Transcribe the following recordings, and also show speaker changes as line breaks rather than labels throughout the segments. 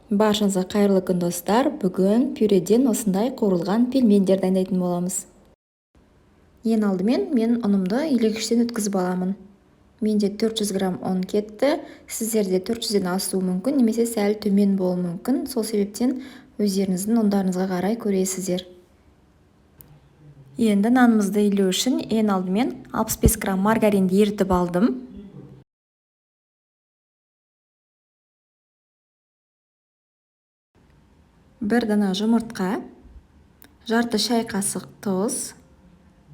Баршаңызға қайырлы күн достар. Бүгін пюреден осындай қуырылған пельмендер дайындайтын боламыз. Ең алдымен мен ұнымды илегіштен өткізіп аламын. Менде 400 грамм ұн кетті. Сіздерде 400-ден асуы мүмкін, немесе сәл төмен болуы мүмкін. Сол себептен өздеріңіздің ұндарыңызға қарай көресіздер. Енді нанымызды илеу үшін ең алдымен 65 грамм маргаринді ерітіп алдым. Бір дана жұмыртқа, жарты шай қасық тұз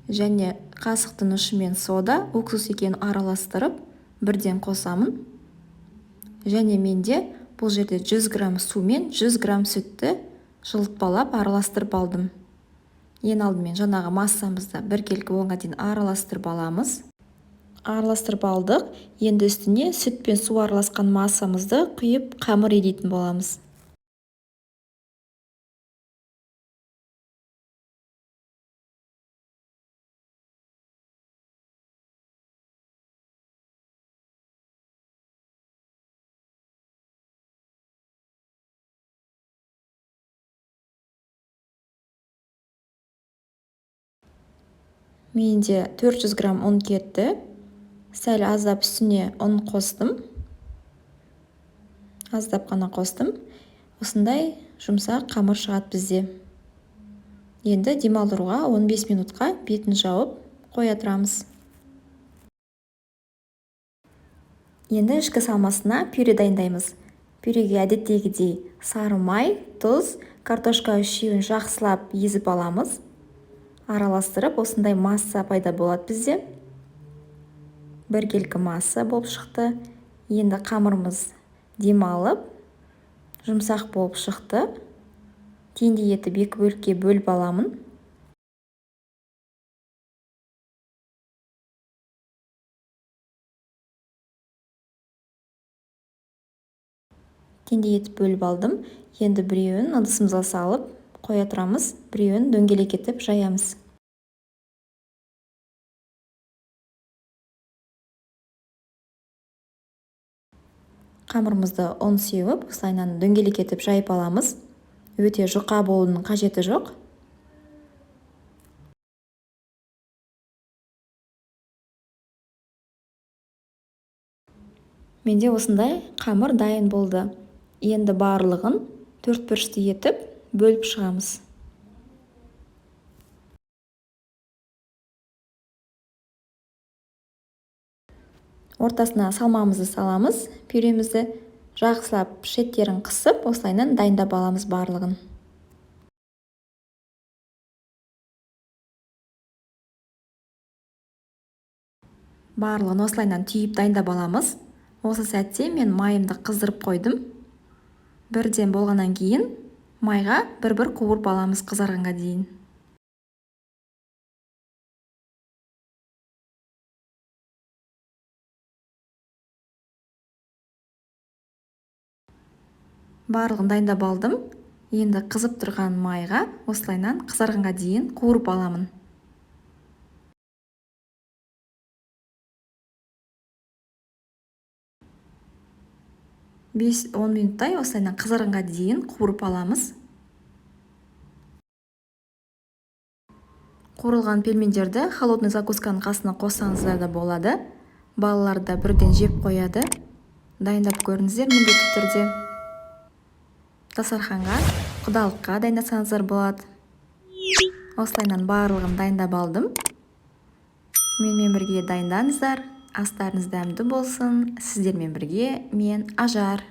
және қасықтың ұшымен сода, уксус екенін араластырып, бірден қосамын. Және менде бұл жерде 100 грамм су мен 100 грамм сүтті жылытпалап араластырып алдым. Ең алдымен жаңағы массамызды біркелкі болғанға дейін араластырып аламыз. Араластырып алдық. Енді үстіне сүт пен су араласқан массамызды құйып қамыр илейтін боламыз. Менде 400 грамм ұн кетті. Сәл аздап үстіне ұн қостым. Аздап қана қостым. Осындай жұмсақ қамыр шығады бізде. Енді демалдыруға 15 минутқа бетін жауып қоя тұрамыз. Енді ішкі салмасына пюре дайындаймыз. Пюреге әдеттегідей сары май, тұз, картошка үшеуін жақсылап езіп аламыз. Араластырып, осындай масса пайда болады бізде. Біркелкі масса болып шықты. Енді қамырымыз демалып, жұмсақ болып шықты. Теңдей етіп екі бөлікке бөліп аламын. Теңдей етіп бөліп алдым. Енді біреуін ыдысымызға салып қоя тұрамыз, біреуін дөңгелек етіп жаямыз. Қамырымызды ұн сеуіп, осылайынан дөңгелек етіп жайып аламыз. Өте жұқа болуының қажеті жоқ. Менде осындай қамыр дайын болды. Енді барлығын төртбұрышты етіп бөліп шығамыз. Ортасына салмамызды саламыз. Пюремізді жақсылап шеттерін қысып, осылайынан дайындап аламыз барлығын. Барлығын осылайынан түйіп дайындап аламыз. Осы сәтте мен майымды қыздырып қойдым. Бірден болғаннан кейін майға бір-бір қуырып аламыз қызарғанға дейін. Барлығын дайындап алдым. Енді қызып тұрған майға осылайынан қызарғанға дейін қуырып аламын. 5-10 минуттай осылайынан қызарғанға дейін қуырып аламыз. Қуырылған пельмендерді холодный закусканың қасына қоссаңыздар да болады. Балалар да бірден жеп қояды. Дайындап көріңіздер міндетті түрде. Дастарханға, құдалыққа дайындасаңыздар болады. Осылайынан барлығын дайындап алдым. Менімен бірге дайындаңыздар. Астарыңыз дәмді болсын. Сіздермен бірге мен Ажар.